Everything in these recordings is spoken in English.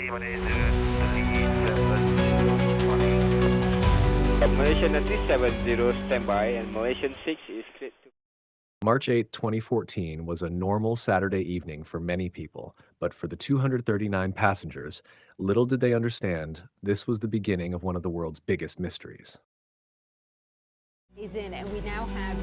Malaysian 370 standby and Malaysian 6 is cleared to... March 8, 2014 was a normal Saturday evening for many people, but for the 239 passengers, little did they understand this was the beginning of one of the world's biggest mysteries. Is in, and we now have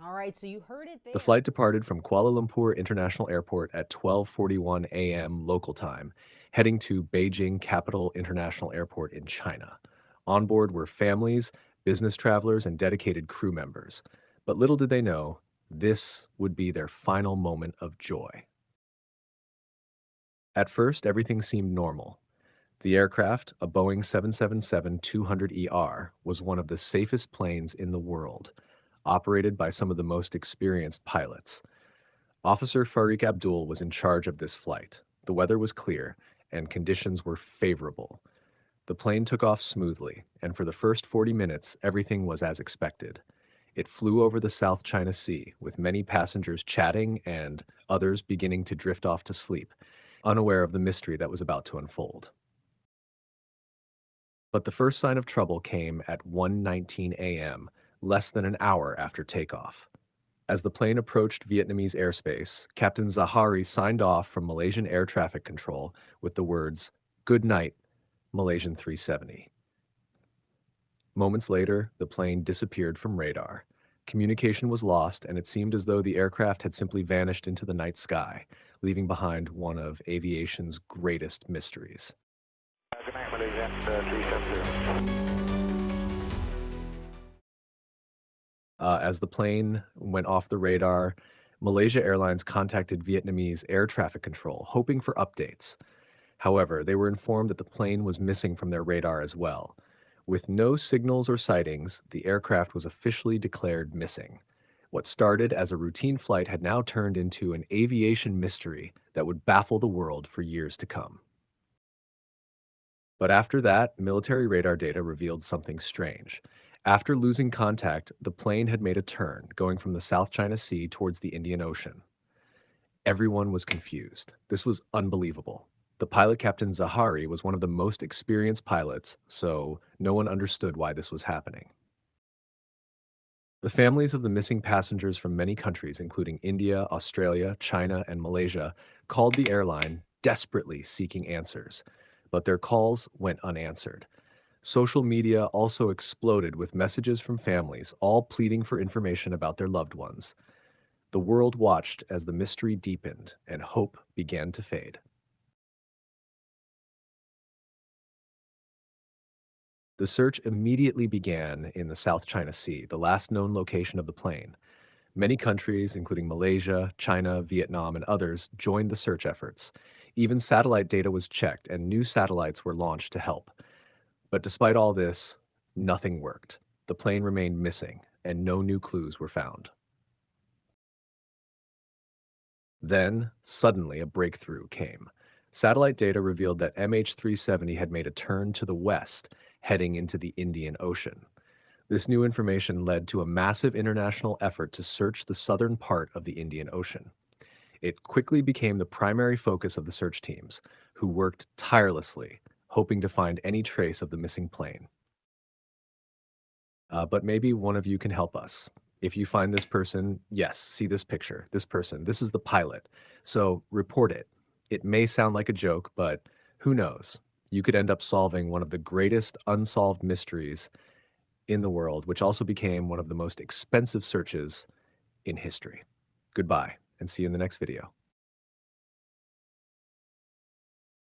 All right, so you heard it there. The flight departed from Kuala Lumpur International Airport at 12:41 a.m. local time, heading to Beijing Capital International Airport in China. On board were families, business travelers, and dedicated crew members. But little did they know, this would be their final moment of joy. At first, everything seemed normal. The aircraft, a Boeing 777-200ER, was one of the safest planes in the world, operated by some of the most experienced pilots. Officer Farik Abdul was in charge of this flight. The weather was clear, and conditions were favorable. The plane took off smoothly, and for the first 40 minutes, everything was as expected. It flew over the South China Sea, with many passengers chatting and others beginning to drift off to sleep, unaware of the mystery that was about to unfold. But the first sign of trouble came at 1:19 a.m., less than an hour after takeoff. As the plane approached Vietnamese airspace, Captain Zahari signed off from Malaysian Air Traffic Control with the words, "Good night, Malaysian 370." Moments later, the plane disappeared from radar. Communication was lost, and it seemed as though the aircraft had simply vanished into the night sky, leaving behind one of aviation's greatest mysteries. Good night, Malaysian 370. As the plane went off the radar, Malaysia Airlines contacted Vietnamese air traffic control, hoping for updates. However, they were informed that the plane was missing from their radar as well. With no signals or sightings, the aircraft was officially declared missing. What started as a routine flight had now turned into an aviation mystery that would baffle the world for years to come. But after that, military radar data revealed something strange. After losing contact, the plane had made a turn, going from the South China Sea towards the Indian Ocean. Everyone was confused. This was unbelievable. The pilot, Captain Zahari, was one of the most experienced pilots, so no one understood why this was happening. The families of the missing passengers from many countries, including India, Australia, China, and Malaysia, called the airline, desperately seeking answers. But their calls went unanswered. Social media also exploded with messages from families, all pleading for information about their loved ones. The world watched as the mystery deepened and hope began to fade. The search immediately began in the South China Sea, the last known location of the plane. Many countries, including Malaysia, China, Vietnam, and others, joined the search efforts. Even satellite data was checked, and new satellites were launched to help. But despite all this, nothing worked. The plane remained missing, and no new clues were found. Then, suddenly, a breakthrough came. Satellite data revealed that MH370 had made a turn to the west, heading into the Indian Ocean. This new information led to a massive international effort to search the southern part of the Indian Ocean. It quickly became the primary focus of the search teams, who worked tirelessly, hoping to find any trace of the missing plane. But maybe one of you can help us. If you find this person, yes, see this picture, this person, this is the pilot. So report it. It may sound like a joke, but who knows? You could end up solving one of the greatest unsolved mysteries in the world, which also became one of the most expensive searches in history. Goodbye, and see you in the next video.